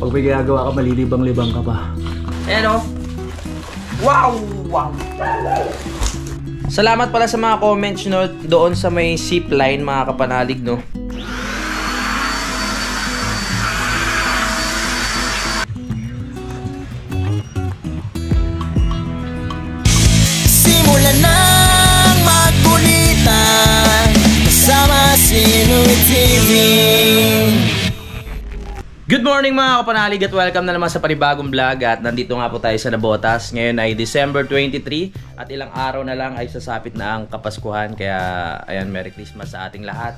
Pag may ginagawa ka, malilibang-libang ka pa. Ayan o. Wow! Wow! Salamat pala sa mga comments no, doon sa may zipline mga kapanalig no. Simulan nang magkulitan kasama si Louie TV. Good morning mga kapanalig at welcome na naman sa panibagong vlog at nandito nga po tayo sa Nabotas. Ngayon ay December 23 at ilang araw na lang ay sasapit na ang Kapaskuhan, kaya ayan, Merry Christmas sa ating lahat.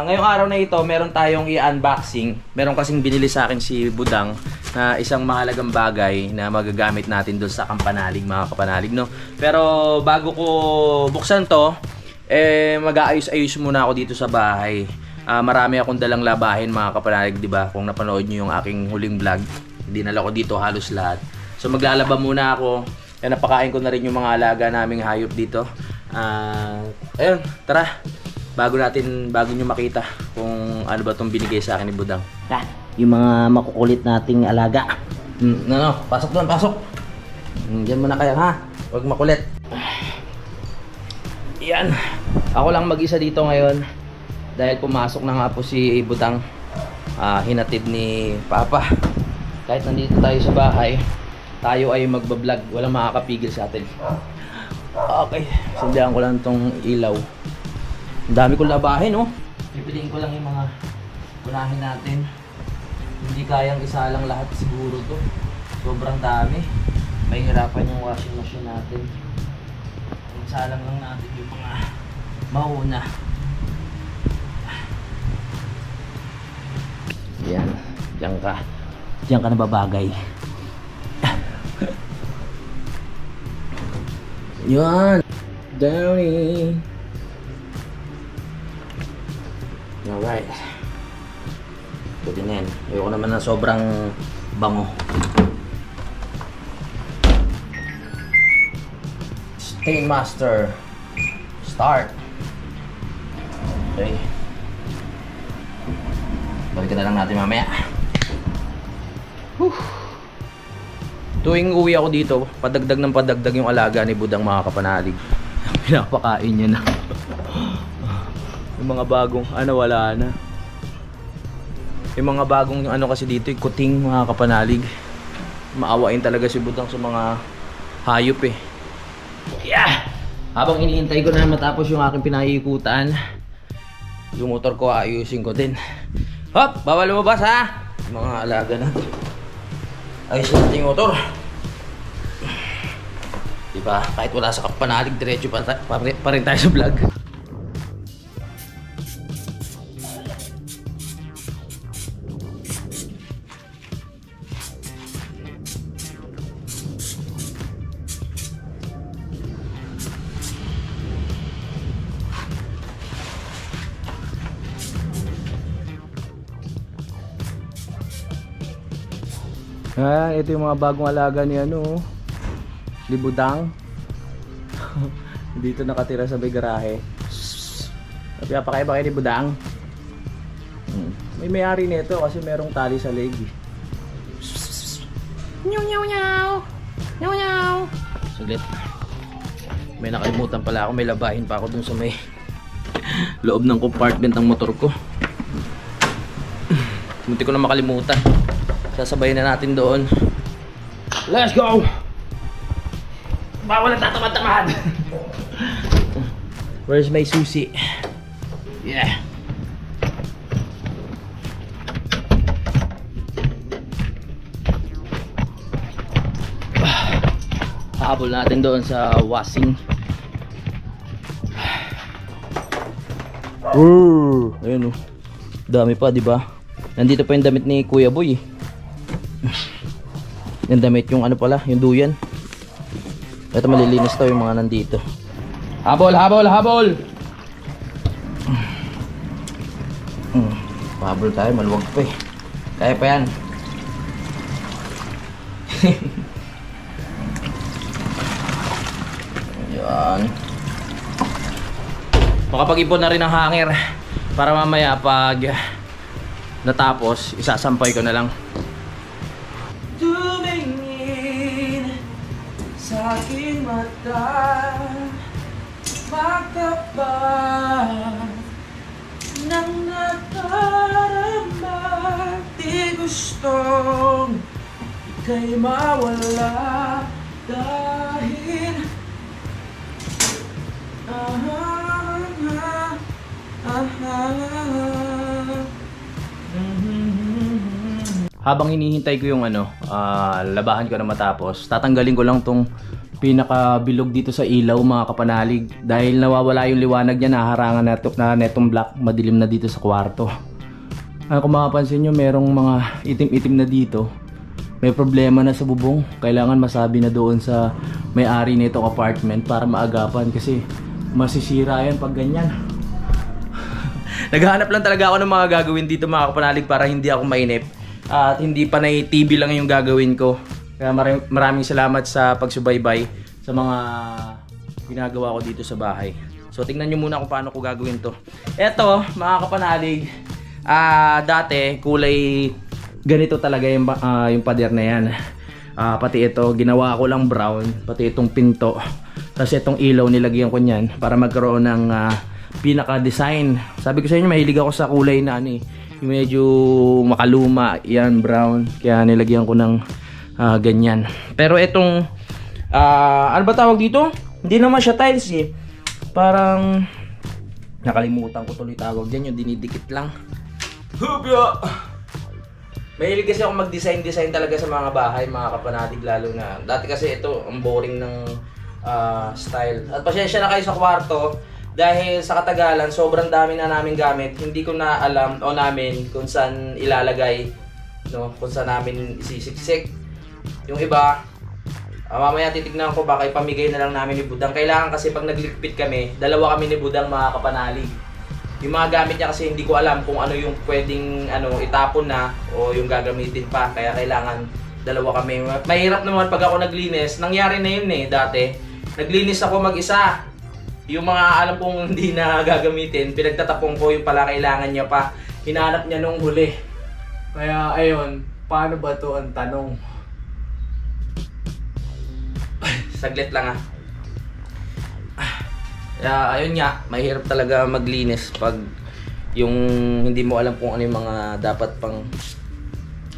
Ngayong araw na ito meron tayong i-unboxing. Meron kasing binili sa akin si Budang na isang mahalagang bagay na magagamit natin doon sa Kampanalig mga kapanalig no. Pero bago ko buksan to, mag-aayos-ayos muna ako dito sa bahay. Marami akong dalang labahin mga kapanalig, di ba? Kung napanood niyo yung aking huling vlog, dinala ko dito halos lahat. So maglalaba muna ako. Napakain ko na rin yung mga alaga naming hayop dito. Ayun, tara. Bago nyo makita kung ano ba itong binigay sa akin ni Budang. Yung mga makukulit nating alaga. Pasok doon, pasok. Diyan muna kayo ha. Huwag makulit. Yan. Ako lang mag-isa dito ngayon. Dahil pumasok na nga po si Budang, hinatid ni Papa. Kahit nandito tayo sa bahay, tayo ay magbablog. Walang makakapigil sa atin. Okay, sindihan ko lang tong ilaw. Ang dami kong labahin, oh. Pipiliin ko lang yung mga unahin natin. Hindi kayang isa lang lahat siguro to. Sobrang dami. May hirapan yung washing machine natin. Isa lang natin yung mga mauna. Yan, diyan ka nababagay. Yan, Downy. Alright. Pwede na yan. Ayoko naman na sobrang bango. Stainmaster. Start. Okay. Balikan na lang natin mamaya. Tuwing uwi ako dito, padagdag ng padagdag yung alaga ni Budang mga kapanalig. Pinapakain niya na. Yung mga bagong wala na. Yung mga bagong kasi dito, yung kuting mga kapanalig. Maawain talaga si Budang sa mga hayop eh. Yeah! Habang iniintay ko na matapos yung aking pinahikutan, yung motor ko ayusin ko din. Hop! Bawal lumabas ha! Mga alaga na. Ayos natin yung motor. Diba? Kahit wala sa kapanalig, diretso pa rin tayo sa vlog. Ito yung mga bagong alaga ni ni Budang. Dito nakatira sa may garahe. Napakaiba kayo ni Budang. May may-ari nito kasi merong tali sa leg. Nyaw nyaw nyaw. Nyaw nyaw. Saglit. May nakalimutan pala ako, may labahin pa ako dun sa may loob ng compartment ng motor ko. Munti ko na makalimutan. Sasabayin na natin doon. Let's go! Bawal ang tatamad-tamad! Where's my susi? Yeah! Habol natin doon sa washing. Ayun dami pa, di ba? Nandito pa yung damit ni Kuya Boy. Yung damit yung yung duyan. Ito malilinis to yung mga nandito. Habol, habol, habol. Habol tayo, maluwag pa eh. Kaya pa yan. Yan. Makapag-ipon na rin ng hanger para mamaya pag natapos, isasampay ko na lang. Tumingin sa aking mata, magkapag nang nadarama, di gustong ika'y mawala dahil habang hinihintay ko yung labahan ko na matapos, tatanggalin ko lang tong pinakabilog dito sa ilaw mga kapanalig dahil nawawala yung liwanag niya, naharangan na netong black, madilim na dito sa kwarto. Kung makapansin nyo, merong mga itim-itim na dito. May problema na sa bubong, kailangan masabi na doon sa may-ari nitong apartment para maagapan kasi masisira yan pag ganyan. Naghahanap lang talaga ako ng mga gagawin dito mga kapanalig para hindi ako mainip at hindi pa na TV lang yung gagawin ko. Kaya maraming salamat sa pagsubaybay sa mga ginagawa ko dito sa bahay. So tingnan nyo muna kung paano ko gagawin to. Eto mga kapanalig, dati kulay ganito talaga yung pader na yan. Pati ito ginawa ko lang brown, pati itong pinto. Tapos itong ilaw nilagyan ko niyan para magkaroon ng pinaka-design. Sabi ko sa inyo, mahilig ako sa kulay na yung medyo makaluma, yan brown. Kaya nilagyan ko ng ganyan. Pero itong ano ba tawag dito? Hindi naman siya tiles eh. Parang nakalimutan ko tuloy tawag dyan, yung dinidikit lang. Hubya! Mahilig kasi ako mag-design talaga sa mga bahay, mga kapanatig, lalo na dati kasi ito ang boring ng style. At pasensya na kayo sa kwarto dahil sa katagalan sobrang dami na namin gamit, hindi ko na alam o namin kung saan ilalagay, no, kung saan namin isisiksik. Yung iba mamaya titignan ko, baka ipamigay na lang namin ni Budang. Kailangan kasi pag nagligpit kami, dalawa kami ni Budang mga kapanalig. Yung mga gamit niya kasi hindi ko alam kung ano yung pwedeng itapon na o yung gagamitin pa, kaya kailangan dalawa kami. Mahirap naman pag ako naglinis. Nangyari na yun dati. Naglinis ako mag-isa. Yung mga alam kong hindi na gagamitin, pinagtatapong ko, yung pala kailangan niya pa. Hinanap niya nung huli. Kaya ayun, paano ba to ang tanong? Saglit lang Kaya ayun nga, mahirap talaga maglinis pag yung hindi mo alam kung ano yung mga dapat pang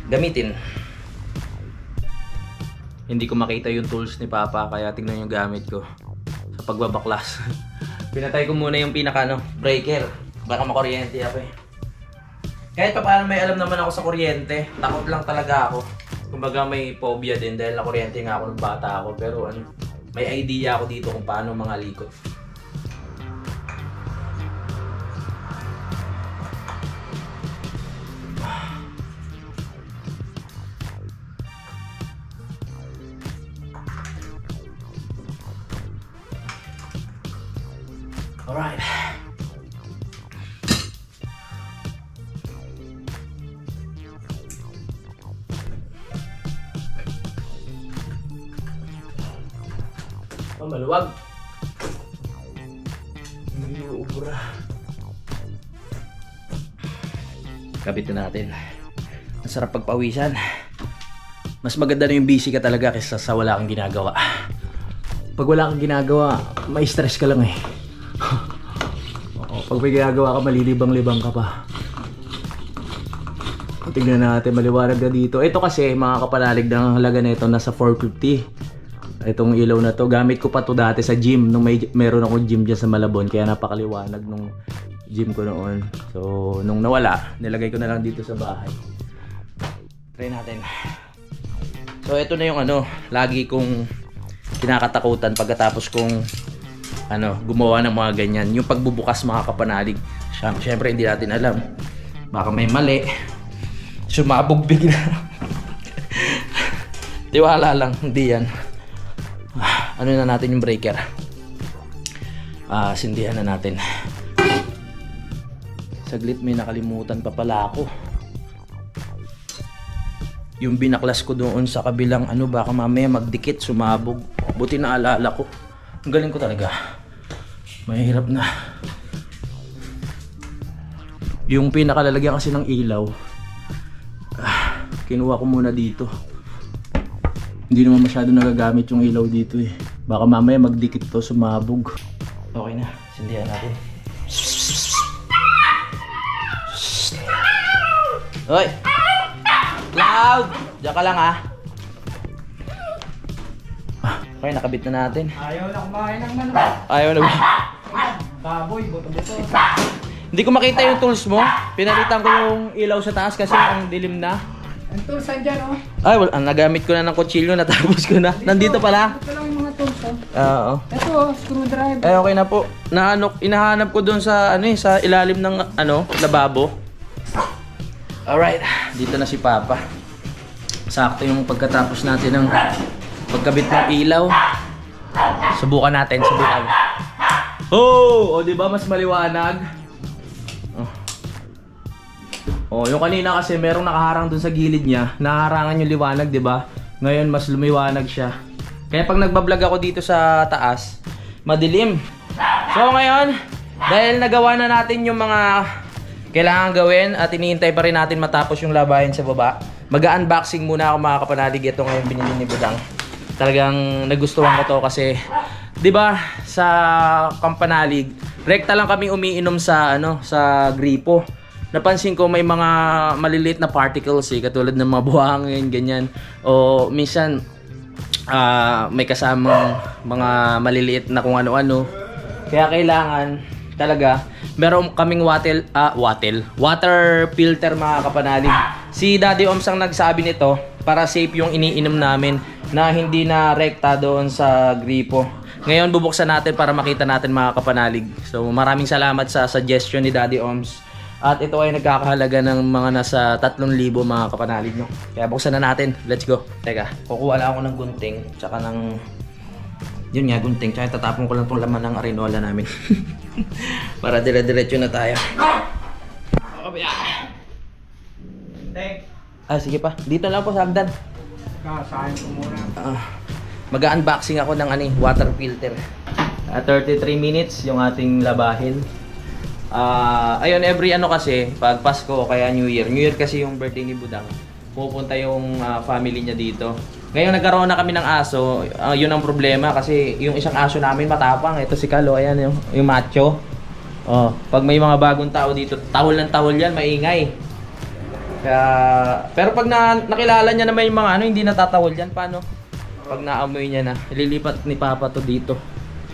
gamitin. Hindi ko makita yung tools ni Papa, kaya tingnan yung gamit ko sa pagbabaklas. Pinatay ko muna yung pinaka breaker, baka makuryente ako eh. Kahit pa paano may alam naman ako sa kuryente, takot lang talaga ako. Kumbaga may phobia din dahil nakuryente nga ako nung bata ako, pero may idea ako dito kung paano mga likot. Alright. Maluwag. Hindi uubra. Kabit na natin. Ang sarap pagpawisan. Mas maganda na yung busy ka talaga kaysa sa wala kang ginagawa. Pag wala kang ginagawa, may stress ka lang eh. Pag may ginagawa ka, malilibang-libang ka pa. Tignan natin, maliwanag na dito. Ito kasi, mga kapanalig, ng halaga na ito, nasa 450. Itong ilaw na to, gamit ko pa to dati sa gym. Nung meron akong gym dyan sa Malabon, kaya napakaliwanag nung gym ko noon. So, nung nawala, nilagay ko na lang dito sa bahay. Try natin. So, ito na yung lagi kong kinakatakutan pagkatapos kong gumawa ng mga ganyan. Yung pagbubukas, mga kapanalig. Siyempre, hindi natin alam. Baka may mali. Sumabog bigla. Tiwala lang, hindi yan. Ano na natin yung breaker. Sindihan na natin. Saglit, may nakalimutan pa pala ako. Yung binaklas ko doon sa kabilang baka mamaya magdikit, sumabog. Buti na alala ko. Ang galing ko talaga. Mahirap na. Yung pinakalalagyan kasi ng ilaw, kinuha ko muna dito. Hindi naman masyado nagagamit yung ilaw dito eh. Baka mamaya magdikit to, sumabog. Okay na, sindihan natin. Hoy! Cloud! Diyan ka lang ah. Okay, nakabit na natin. Ayaw na kumain ng manok. Ayaw na ba? Baboy, buto-buto. Hindi ko makita yung tools mo. Pinalitan ko yung ilaw sa taas kasi ang dilim na. Ang tools andyan, oh. Ay, well, nagamit ko na ng kutsilyo, natapos ko na. Nandito pala. Ito lang yung mga tools, oh. Oo. Ito, oh, screwdriver. Eh, okay na po. Inahanap ko doon sa sa ilalim ng lababo. Alright, dito na si Papa. Sakto yung pagkatapos natin ng pagkabit ng ilaw. Subukan natin, subukan. Oh, di ba mas maliwanag? Oh, yung kanina kasi merong nakaharang dun sa gilid niya, naharangan yung liwanag, 'di ba? Ngayon mas lumiwanag siya. Kaya pag nagba-vlog ako dito sa taas, madilim. So ngayon, dahil nagawa na natin yung mga kailangan gawin at iniintay pa rin natin matapos yung labahin sa baba, mag-unboxing muna ako mga kapanalig. Ito ngayon binili ni Budang. Talagang nagustuhan ko to kasi 'di ba sa Kampanalig, rekta lang kami umiinom sa sa gripo. Napansin ko may mga maliliit na particles katulad ng mga buhangin, ganyan. O minsan may kasamang mga maliliit na kung ano-ano. Kaya kailangan talaga meron kaming water filter mga kapanalig. Si Daddy Oms ang nagsabi nito para safe yung iniinom namin na hindi na rekta doon sa gripo. Ngayon bubuksan natin para makita natin mga kapanalig. So maraming salamat sa suggestion ni Daddy Oms. At ito ay nagkakahalaga ng mga nasa 3,000 mga kapanalig, no? Kaya buksan na natin. Let's go. Teka, kukuha lang ako ng gunting. Tsaka ng... Yun nga, gunting. Tsaka tatapon ko lang itong laman ng arenola namin. Para dire-diretso na tayo. Sige pa. Dito lang po sa hagdan. Kasahin ko muna. Mag-unboxing ako ng water filter. 33 minutes yung ating labahin. Ayun, every kasi, pag Pasko o kaya New Year kasi yung birthday ni Budang, pupunta yung family niya dito. Ngayon nagkaroon na kami ng aso, yun ang problema kasi yung isang aso namin matapang. Ito si Kalo, ayan yung macho. Pag may mga bagong tao dito, tahol ng tahol yan, maingay. Pero pag nakilala niya naman yung mga hindi natatahol yan, paano? Pag naamoy niya na, ililipat ni Papa to dito,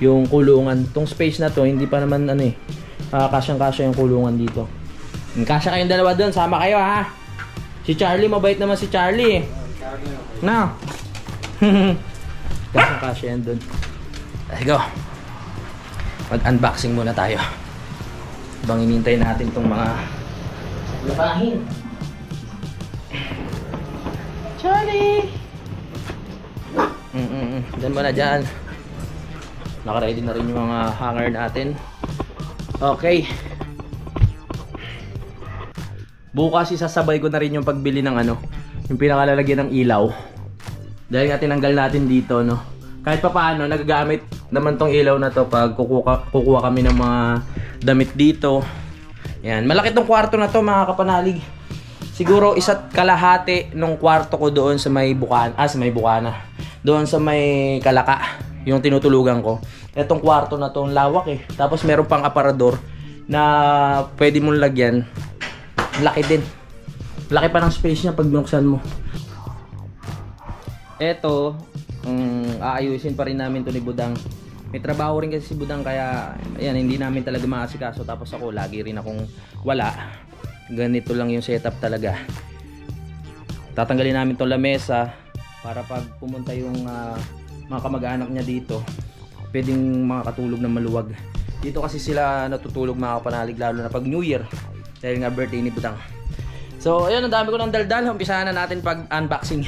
yung kulungan. Tong space na to, hindi pa naman kasyang-kasya yung kulungan dito. Kasya kayong dalawa doon, sama kayo ha. Si Charlie, mabait naman si Charlie. Na. Kasyang-kasya yan doon. Let's go. Mag-unboxing muna tayo. Habang inintay natin tong mga labahin. Charlie! Diyan mo na dyan. Naka-ready na rin yung mga hanger natin. Okay. Bukas isasabay ko na rin yung pagbili ng yung pinakalalagyan ng ilaw. Dahil nga tinanggal natin dito, no. Kahit pa paano nagagamit naman tong ilaw na to pag kukuha kami ng mga damit dito. Yan, malaki tong kwarto na to mga kapanalig. Siguro 1.5 nung kwarto ko doon sa may Bukana, Doon sa may Kalaka, yung tinutulugan ko. Etong kwarto na to, lawak eh. Tapos meron pang aparador na pwede mong lagyan. Laki din. Laki pa ng space niya pag binuksan mo. Eto, aayusin pa rin namin to ni Budang. May trabaho rin kasi si Budang kaya ayan, hindi namin talaga maasikaso. Tapos ako, lagi rin akong wala. Ganito lang yung setup talaga. Tatanggalin namin tong lamesa para pag pumunta yung mga kamag-anak niya dito, pwedeng makakatulog na maluwag. Dito kasi sila natutulog mga kapanalig, lalo na pag New Year dahil nga birthday ni Budang. So ayun, ang dami ko ng daldal. Umpisahan na natin pag unboxing.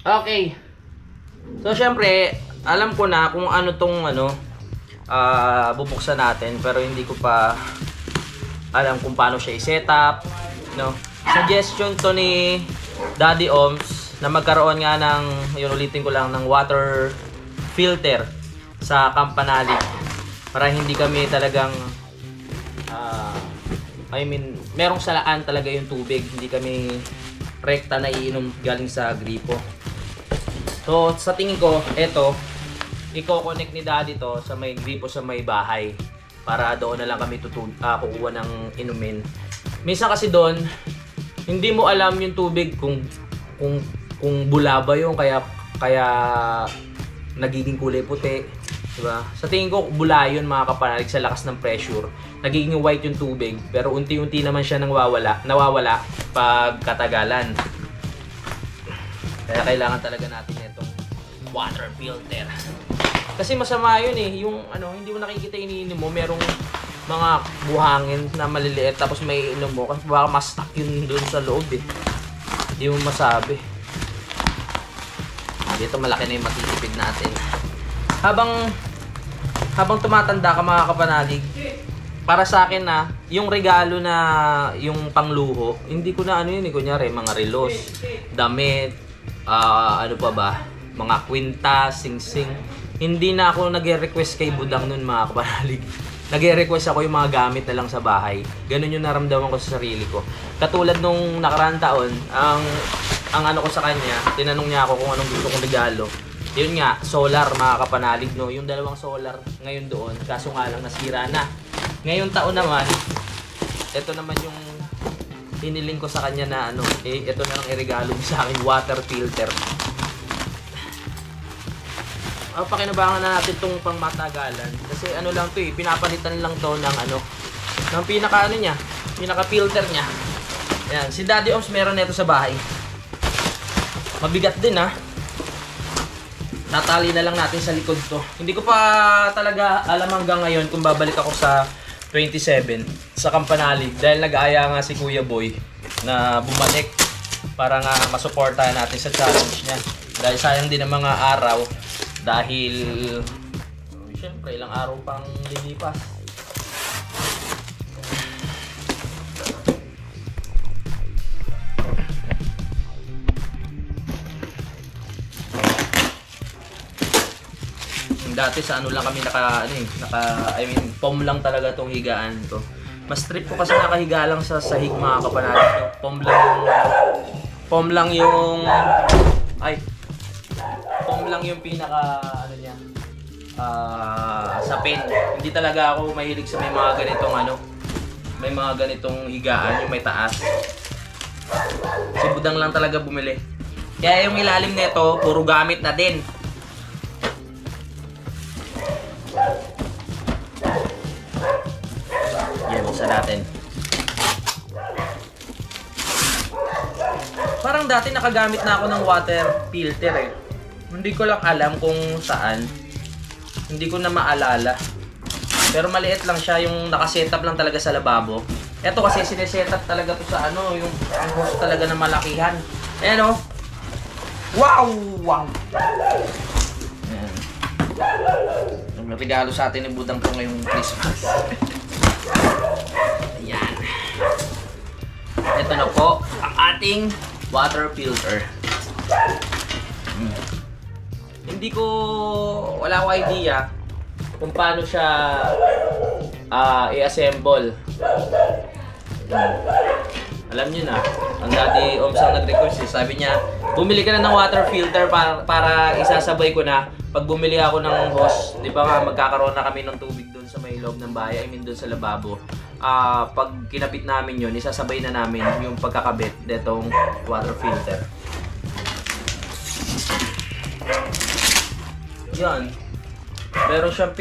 Okay. So syempre, alam ko na kung ano tong bubuksan natin, pero hindi ko pa alam kung paano siya i-setup, no? Suggestion to ni Daddy Oms na magkaroon nga ng, yun ulitin ko lang, ng water filter sa Kampanalig para hindi kami talagang I mean, merong salaan talaga yung tubig. Hindi kami rekta na iinom galing sa gripo. So, sa tingin ko, eto, i-connect ni Daddy to sa may gripo sa may bahay. Para doon na lang kami kukuha ng inumin. Minsan kasi doon, hindi mo alam yung tubig kung bula ba yung kaya nagiging kulay puti. Diba? Sa tingin ko, bula yun mga kapanalig sa lakas ng pressure. Nagiging white yung tubig, pero unti-unti naman siya nawawala pag katagalan. Kaya kailangan talaga natin itong water filter. Kasi masama yun eh, yung hindi mo nakikita iniinom mo, merong mga buhangin na maliliit tapos may inom mo kasi baka ma-stuck yun doon sa loob eh. Hindi mo masabi. Dito malaki na yung matitipid natin. Habang tumatanda ka mga kapanalig, para sa akin na yung regalo na yung pangluho, hindi ko na yun eh, kunyari mga relos, damit, ano pa ba, mga kwintas, sing-sing. Hindi na ako nag-request kay Budang nun mga kapanalig. Nag-request ako yung mga gamit na lang sa bahay. Ganun yung naramdaman ko sa sarili ko. Katulad nung nakaraang taon, ang ano ko sa kanya, tinanong niya ako kung anong gusto kong regalo. Yun nga, solar mga kapanalig, no? Yung dalawang solar ngayon doon, kaso nga lang nasira na. Ngayong taon naman, ito naman yung hiniling ko sa kanya na ito na lang iregalo sa akin, water filter. Pakinabangan na natin itong pangmatagalan. Kasi lang to eh, pinapalitan lang to ng ng pinaka filter niya. Ayan, si Daddy Oms meron nito sa bahay. Mabigat din ha. Natali na lang natin sa likod to. Hindi ko pa talaga alam hanggang ngayon kung babalik ako sa 27 sa Kampanalig dahil nag-aaya nga si Kuya Boy na bumalik para nga masuportahan natin sa challenge niya. Dahil sayang din ang mga araw dahil syempre ilang araw pang lilipas. Dati sa lang kami foam lang talaga tong higaan to. Mas trip ko kasi nakahiga lang sa sahig mga kapanalig. Foam lang yung pinaka niya. Sapin. Hindi talaga ako mahilig sa may mga ganitong higaan, yung may taas. Si Budang lang talaga bumili. Kaya yung ilalim nito, puro gamit na din. Yan, buksan natin. Parang dati nakagamit na ako ng water filter eh. Hindi ko lang alam kung saan. Hindi ko na maalala. Pero maliit lang siya, yung nakasetup lang talaga sa lababo. Ito kasi sinesetup talaga to sa yung ang hose talaga na malakihan. Ayan o. Wow! Wow! Ayan. May regalo sa atin ni Budang ko ngayong Christmas. Ayan. Ito na po ang ating water filter. Wala ko idea kung paano siya i-assemble. Alam niyo na, ang Daddy Oms ang nag-request eh. Sabi niya, bumili ka na ng water filter para isasabay ko na pag bumili ako ng hose. Di ba nga, magkakaroon na kami ng tubig doon sa may loob ng bahay, doon sa lababo. Pag kinabit namin yun, isasabay na namin yung pagkakabit netong water filter. Yan. Meron siyang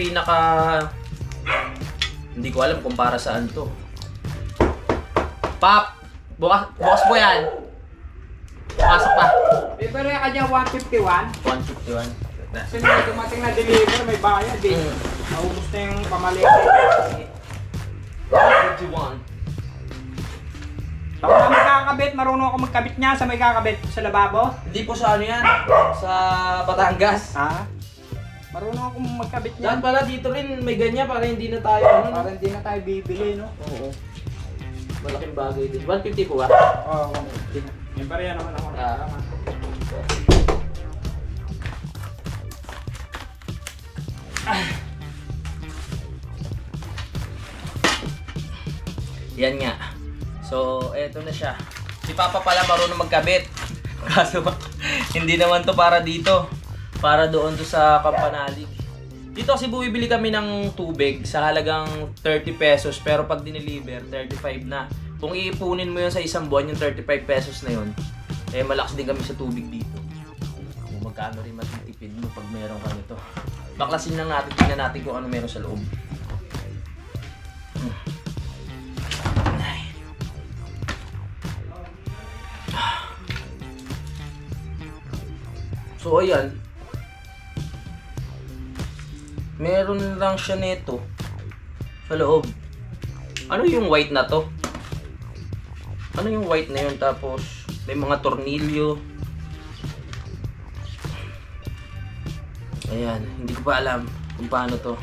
hindi ko alam kung para saan to. Pop! Bukas po yan. Pasok pa. Pero ka dyan 151. 151. Kasi may dumating na deliver, may bayad eh. Naubos na yung pamalete. 151. Ako na magkakabit, marunong ako magkabit niya sa may kakabit sa lababo. Hindi po sa yan. Sa Batangas. Marunong ako magkabit niya. Saan pala dito rin may ganyan para hindi na tayo Para hindi na tayo bibili, no? Oo. Malaking bagay din. 150 po ba? Oo, 150. May bariya naman ako. Yan nga. So, eto na siya. Si Papa pala marunong magkabit. Kaso, hindi naman to para dito. Para doon to sa Kampanalig. Dito kasi bumibili kami ng tubig sa halagang 30 pesos. Pero pag dineliver, 35 na. Kung iipunin mo yun sa isang buwan, yung 35 pesos na yun, eh malakas din kami sa tubig dito. Kung magkano rin matitipid mo pag meron ka nito. Baklasin lang natin, tingnan natin kung ano meron sa loob. So ayan, meron lang siya nito sa loob. Ano yung white na to? Ano yung white na yun? Tapos may mga tornilyo. Ayan, hindi ko pa alam kung paano to.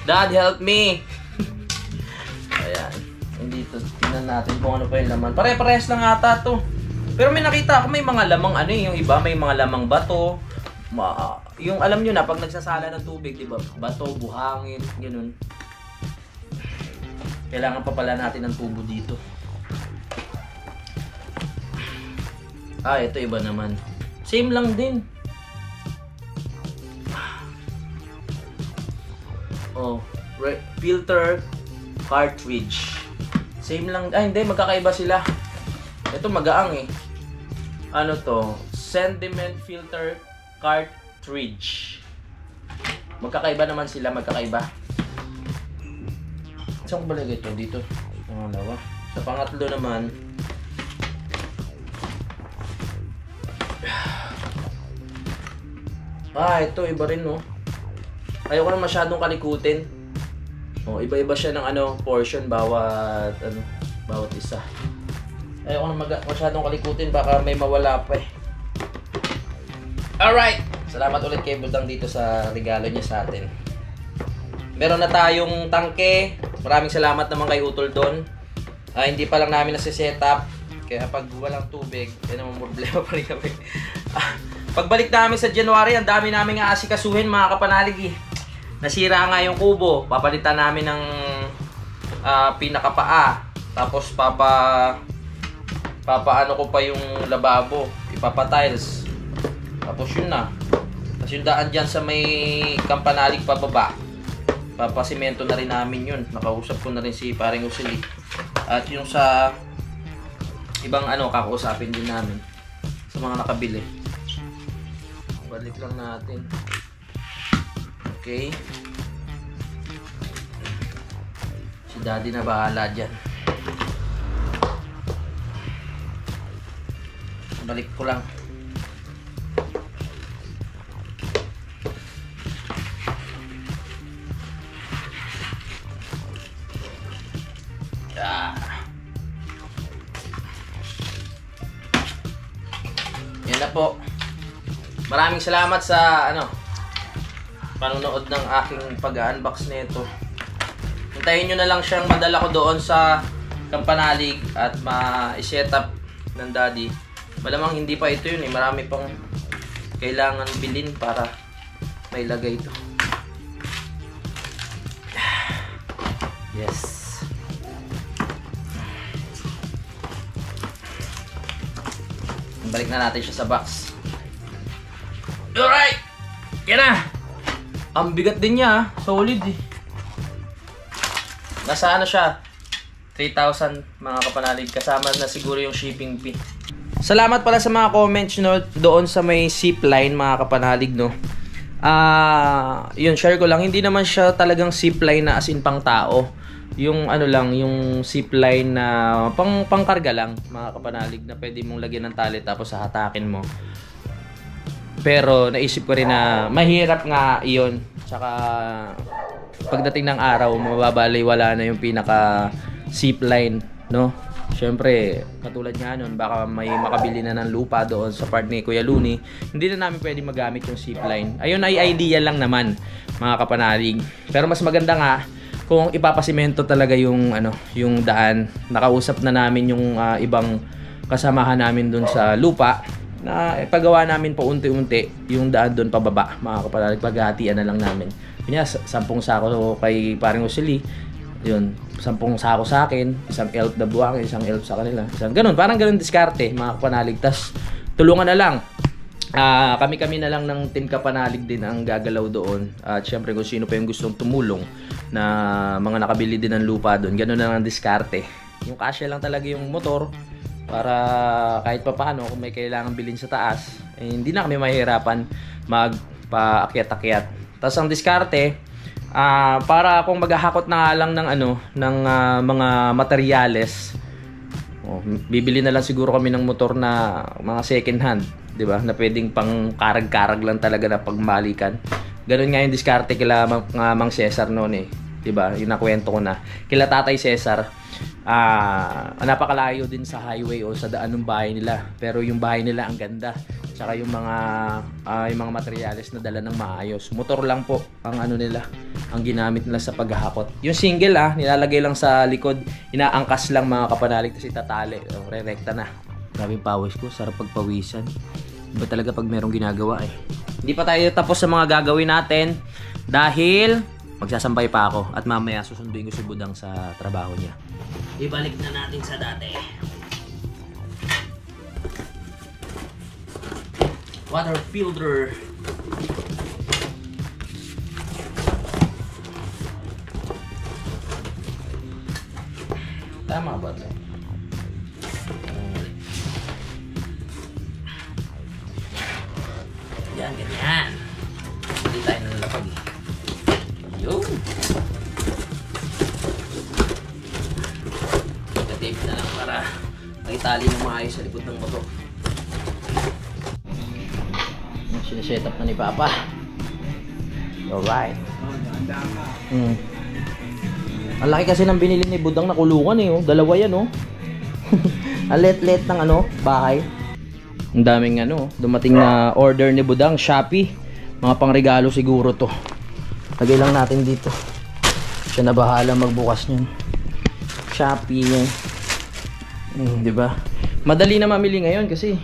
Dad, help me! Ayan, dito tingnan natin kung ano pa yung laman. Pare-parehas lang ata to. Pero may nakita ako may mga lamang ano yung iba may mga lamang bato. Yung alam niyo na pag nagsasala ng tubig, 'di ba? Bato, buhangin, ganoon. Kailangan pa pala natin ng tubo dito. Ito iba naman. Same lang din. Oh, filter cartridge. Same lang. Hindi, magkakaiba sila. Ito magaang eh. Ano to? Sediment filter cartridge. Magkakaiba naman sila, magkakaiba. Saan ko balagay ito? Dito. Pangalawa. Sa pangatlo naman, ito iba rin no. Ayoko na masyadong kalikutin. Oh, iba-iba siya ng portion bawat bawat isa. Ayoko na masyadong kalikutin, baka may mawala pa eh. Alright! Salamat ulit kay Budang dito sa regalo niya sa atin. Meron na tayong tangke. Maraming salamat naman kay Utol doon. Hindi pa lang namin nasi-setup. Kaya pag walang tubig, yan naman problema pa rin kami. Pagbalik namin sa January, ang dami namin aasikasuhin mga kapanalig eh. Nasira nga yung kubo. Papalitan namin ng pinakapaa. Tapos papaano ko pa yung lababo, ipapa-tiles. Tapos yun na. Tapos yung daan dyan sa may Kampanalig pababa, papasimento na rin namin yun. Nakausap ko na rin si paring Usili. At yung sa ibang kakausapin din namin sa mga nakabili. Balik lang natin. Okay. Si Daddy na bahala dyan. Balik ko lang. Yan na po. Maraming salamat sa panonood ng aking pag-unbox nito. Hintayin nyo na lang siyang madala ko doon sa Kampanalig at ma-setup ng Daddy. Malamang hindi pa ito yun eh. Marami pang kailangan bilhin para may lagay ito. Yes. Balik na natin siya sa box. Alright! Yan na! Ang bigat din niya, solid eh. Nasa siya? 3,000 mga kapanalig. Kasama na siguro yung shipping fee. Salamat pala sa mga comments doon sa may zipline mga kapanalig no. Yun, share ko lang. Hindi naman siya talagang zipline na as in pang tao. Yung yung zipline na pangkarga lang mga kapanalig na pwede mong lagyan ng tali tapos hahatakin mo. Pero naisip ko rin na mahirap nga iyon. Tsaka pagdating ng araw, mababaliwala na yung pinaka zipline, no? Syempre, katulad nga nun, baka may makabili na ng lupa doon sa part ni Kuya Luni. Hindi na namin pwede magamit yung zipline. Ayun ay idea lang naman, mga kapanalig. Pero mas maganda nga kung ipapasimento talaga yung yung daan. Nakausap na namin yung ibang kasamahan namin doon sa lupa na ipagawa namin pa unti-unti yung daan doon pababa, mga kapanalig. Paghahatian na lang namin. Kanya 10 sako kay paring Usili, Yun, 10 sako sa akin, isang elf na buwang, isang elf sa kanila. Isang ganun, parang ganun diskarte, mga kapanalig. Tas tulungan na lang. Kami-kami na lang ng Team Kapanalig din ang gagalaw doon. At syempre kung sino pa yung gustong tumulong na mga nakabili din ng lupa doon, ganun na lang ang diskarte. Yung kasya lang talaga yung motor para kahit pa paano kung may kailangan bilhin sa taas, eh, hindi na kami mahihirapan magpaakyat-akyat. Tapos ang diskarte, para kung maghahakot na lang ng ng mga materyales, bibili na lang siguro kami ng motor na mga second hand, 'di ba? Na pwedeng pang karag-karag lang talaga na pagmalikan. Ganun nga yung diskarte kila Mang Cesar noon eh, 'di ba? Yung nakwento ko na. Kila Tatay Cesar, napakalayo din sa highway o sa daan ng bahay nila. Pero yung bahay nila ang ganda. Tsaka yung mga materyales na dala ng maayos. Motor lang po ang nila, ang ginamit nila sa paghahakot. Yung single nilalagay lang sa likod, inaangkas lang mga kapanalig, tapos itatali, re-rekta na. Grabe yung pawis ko, sarap pagpawisan. Iba talaga pag merong ginagawa eh. Hindi pa tayo tapos sa mga gagawin natin dahil magsasampay pa ako at mamaya susunduin ko si Budang sa trabaho niya. Ibalik na natin sa dati. Water filter. Tama ba ito? Yan, ganyan. Hindi tayo nalalapag eh. Yun. Tape na lang para maitali ng maayos sa likod ng motor. Sineset up na ni Papa. Alright. Ang laki kasi ng binili ni Budang na kulungan eh. Dalawa yan oh. Ang let-let ng bahay. Ang daming dumating na order ni Budang, Shopee. Mga pangregalo siguro to. Lagay lang natin dito. Siya na bahala magbukas niyan. Shopee yan. Di ba? Madali na mamili ngayon kasi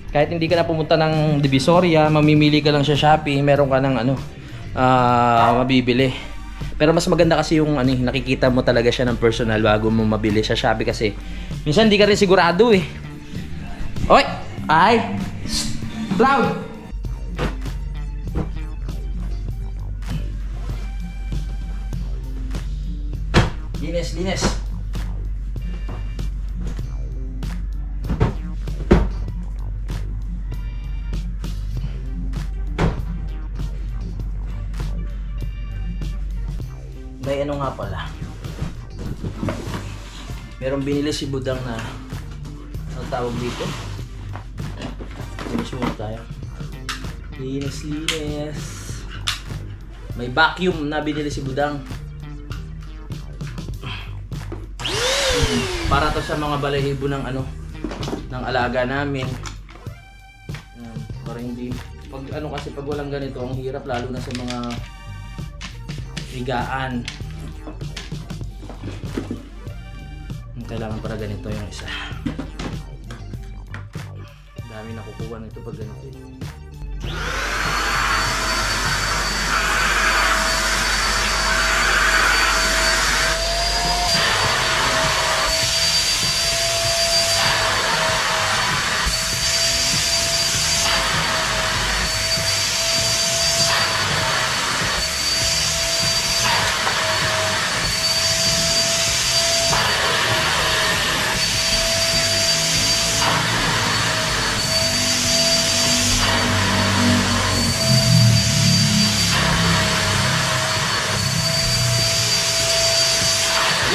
kahit hindi ka na pumunta ng Divisoria, mamimili ka lang sa Shopee, meron ka ng mabibili. Pero mas maganda kasi yung nakikita mo talaga siya ng personal bago mo mabili sa Shopee kasi minsan hindi ka rin sigurado eh. Oy! Ay! Loud! Linis. May nga pala. Merong binili si Budang na ang tawag dito. Linis muna tayo. Linis. May vacuum na binili si Budang. Para to sa mga balahibo ng ng alaga namin. Para hindi kasi pag walang ganito ang hirap lalo na sa mga higaan. Kailangan para ganito yung isa. Dami nakukuha nito pag ganito.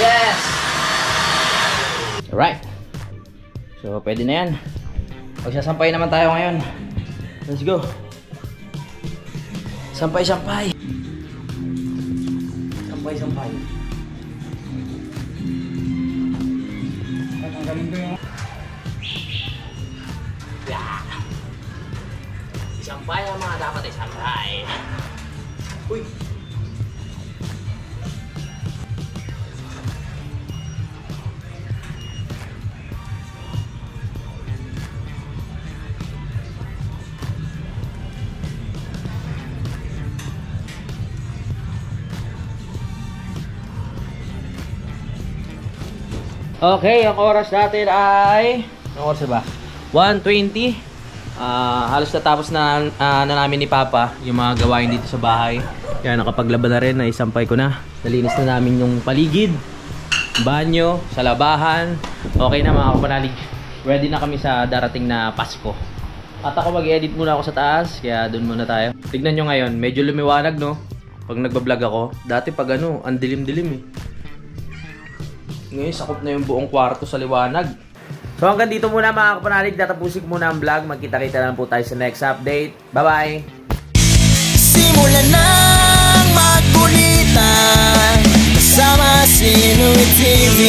Yes! Alright. So, pwede na yan. Magsasampay naman tayo ngayon. Let's go. Sampay. Sampay. Tatanggalin ko yung... Sampay ang mga dapat ay sampay. Uy! Okay, ang oras natin ay... Anong oras ba? 1:20. Halos natapos na namin ni Papa yung mga gawain dito sa bahay. Yan, nakapaglaba na rin. Naisampay ko na. Nalinis na namin yung paligid, banyo, sa labahan. Okay na mga kapanalig. Ready na kami sa darating na Pasko. At ako mag-edit muna ako sa taas, kaya doon muna tayo. Tignan nyo ngayon, medyo lumiwanag no? Pag nagbablog ako. Dati pag ano, ang dilim-dilim eh. Ngayon, sakop na yung buong kwarto sa liwanag. So hanggang dito muna mga kapanalig. Tatapusin ko muna ang vlog. Magkita-kita lang po tayo sa next update. Bye-bye! Simulan ng magkulitan kasama si Inuit TV.